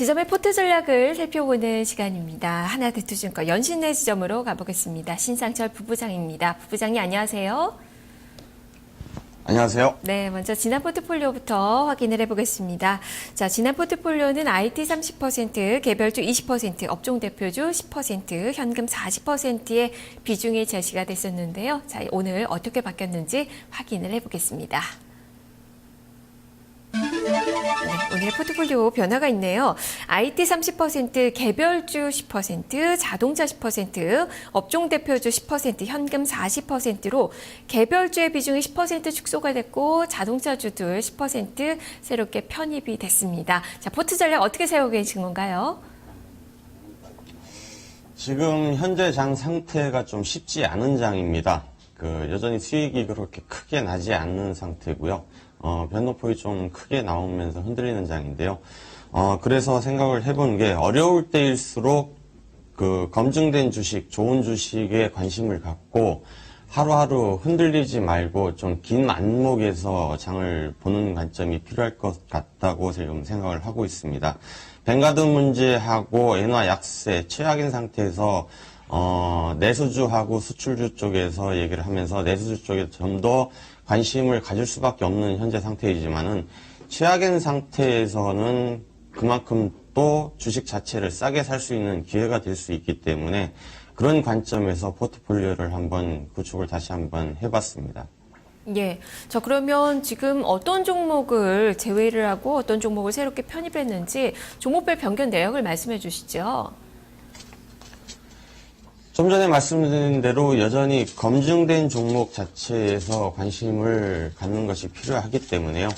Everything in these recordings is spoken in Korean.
지점의 포트 전략을 살펴보는 시간입니다. 하나대투증권 연신내 지점으로 가보겠습니다. 신상철 부부장입니다. 부부장님 안녕하세요. 안녕하세요. 네, 먼저 지난 포트폴리오부터 확인을 해보겠습니다. 자, 지난 포트폴리오는 IT 30%, 개별주 20%, 업종 대표주 10%, 현금 40%의 비중이 제시가 됐었는데요. 자, 오늘 어떻게 바뀌었는지 확인을 해보겠습니다. 네, 오늘의 포트폴리오 변화가 있네요. IT 30%, 개별주 10%, 자동차 10%, 업종 대표주 10%, 현금 40%로 개별주의 비중이 10% 축소가 됐고 자동차주들 10% 새롭게 편입이 됐습니다. 자, 포트 전략 어떻게 세우고 계신 건가요? 지금 현재 장 상태가 좀 쉽지 않은 장입니다. 여전히 수익이 그렇게 크게 나지 않는 상태고요. 변동폭이 좀 크게 나오면서 흔들리는 장인데요. 그래서 생각을 해본 게 어려울 때일수록 검증된 주식, 좋은 주식에 관심을 갖고 하루하루 흔들리지 말고 좀 긴 안목에서 장을 보는 관점이 필요할 것 같다고 지금 생각을 하고 있습니다. 뱅가드 문제하고 엔화 약세, 최악인 상태에서 내수주하고 수출주 쪽에서 얘기를 하면서 내수주 쪽에 좀 더 관심을 가질 수밖에 없는 현재 상태이지만은 최악인 상태에서는 그만큼 또 주식 자체를 싸게 살 수 있는 기회가 될 수 있기 때문에 그런 관점에서 포트폴리오를 한번 구축을 다시 한번 해봤습니다. 예. 자, 그러면 지금 어떤 종목을 제외를 하고 어떤 종목을 새롭게 편입했는지 종목별 변경 내역을 말씀해 주시죠. 좀 전에 말씀드린 대로 여전히 검증된 종목 자체에서 관심을 갖는 것이 필요하기 때문에요.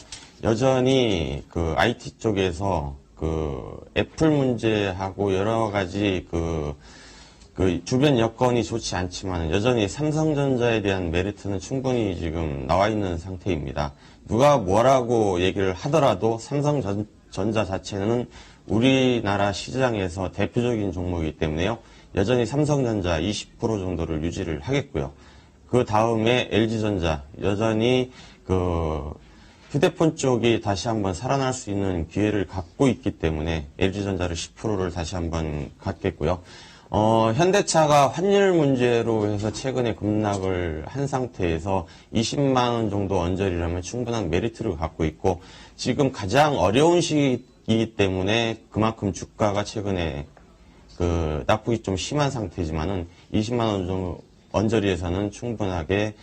여전히 IT 쪽에서 애플 문제하고 여러 가지 주변 여건이 좋지 않지만 여전히 삼성전자에 대한 메리트는 충분히 지금 나와 있는 상태입니다. 누가 뭐라고 얘기를 하더라도 삼성전자 자체는 우리나라 시장에서 대표적인 종목이기 때문에요. 여전히 삼성전자 20% 정도를 유지를 하겠고요. 그 다음에 LG전자 여전히 휴대폰 쪽이 다시 한번 살아날 수 있는 기회를 갖고 있기 때문에 LG전자를 10%를 다시 한번 갖겠고요. 현대차가 환율 문제로 해서 최근에 급락을 한 상태에서 20만 원 정도 언저리라면 충분한 메리트를 갖고 있고 지금 가장 어려운 시기이기 때문에 그만큼 주가가 최근에 낙폭이 좀 심한 상태지만은 20만 원 정도 언저리에서는 충분하게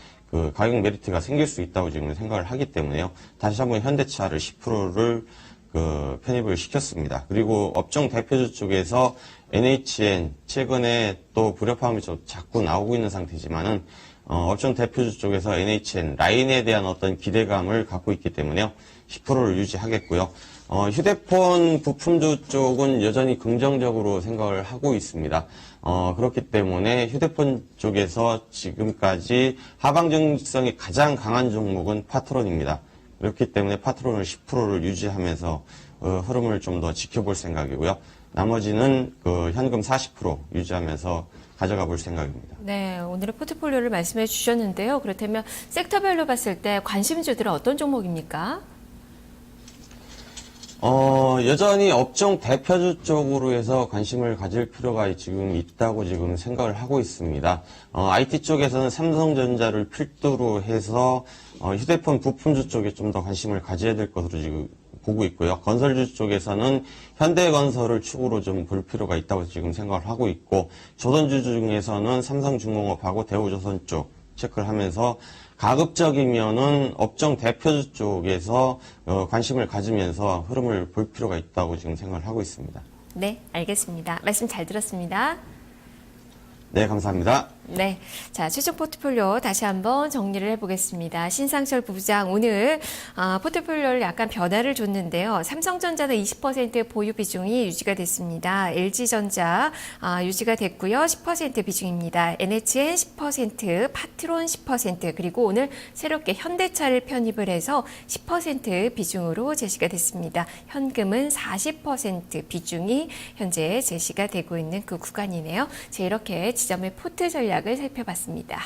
가격 메리트가 생길 수 있다고 지금 생각을 하기 때문에요. 다시 한번 현대차를 10%를 편입을 시켰습니다. 그리고 업종 대표주 쪽에서 NHN 최근에 또 불협화음이 좀 자꾸 나오고 있는 상태지만은 업종 대표주 쪽에서 NHN 라인에 대한 어떤 기대감을 갖고 있기 때문에요. 10%를 유지하겠고요. 휴대폰 부품주 쪽은 여전히 긍정적으로 생각을 하고 있습니다. 그렇기 때문에 휴대폰 쪽에서 지금까지 하방증성이 가장 강한 종목은 파트론입니다. 그렇기 때문에 파트론을 10%를 유지하면서 흐름을 좀 더 지켜볼 생각이고요. 나머지는 현금 40% 유지하면서 가져가 볼 생각입니다. 네, 오늘의 포트폴리오를 말씀해 주셨는데요. 그렇다면 섹터별로 봤을 때 관심주들은 어떤 종목입니까? 여전히 업종 대표주 쪽으로 해서 관심을 가질 필요가 지금 있다고 지금 생각을 하고 있습니다. IT 쪽에서는 삼성전자를 필두로 해서 휴대폰 부품주 쪽에 좀 더 관심을 가져야 될 것으로 지금 보고 있고요. 건설주 쪽에서는 현대건설을 축으로 좀 볼 필요가 있다고 지금 생각을 하고 있고 조선주 중에서는 삼성중공업하고 대우조선 쪽 체크를 하면서 가급적이면은 업종 대표주 쪽에서 관심을 가지면서 흐름을 볼 필요가 있다고 지금 생각을 하고 있습니다. 네, 알겠습니다. 말씀 잘 들었습니다. 네, 감사합니다. 네. 자, 최종 포트폴리오 다시 한번 정리를 해보겠습니다. 신상철 부부장 오늘 포트폴리오를 약간 변화를 줬는데요. 삼성전자는 20% 보유 비중이 유지가 됐습니다. LG전자 유지가 됐고요. 10% 비중입니다. NHN 10%, 파트론 10%, 그리고 오늘 새롭게 현대차를 편입을 해서 10% 비중으로 제시가 됐습니다. 현금은 40% 비중이 현재 제시가 되고 있는 그 구간이네요. 자, 이렇게 지점의 포트 전략을 살펴봤습니다.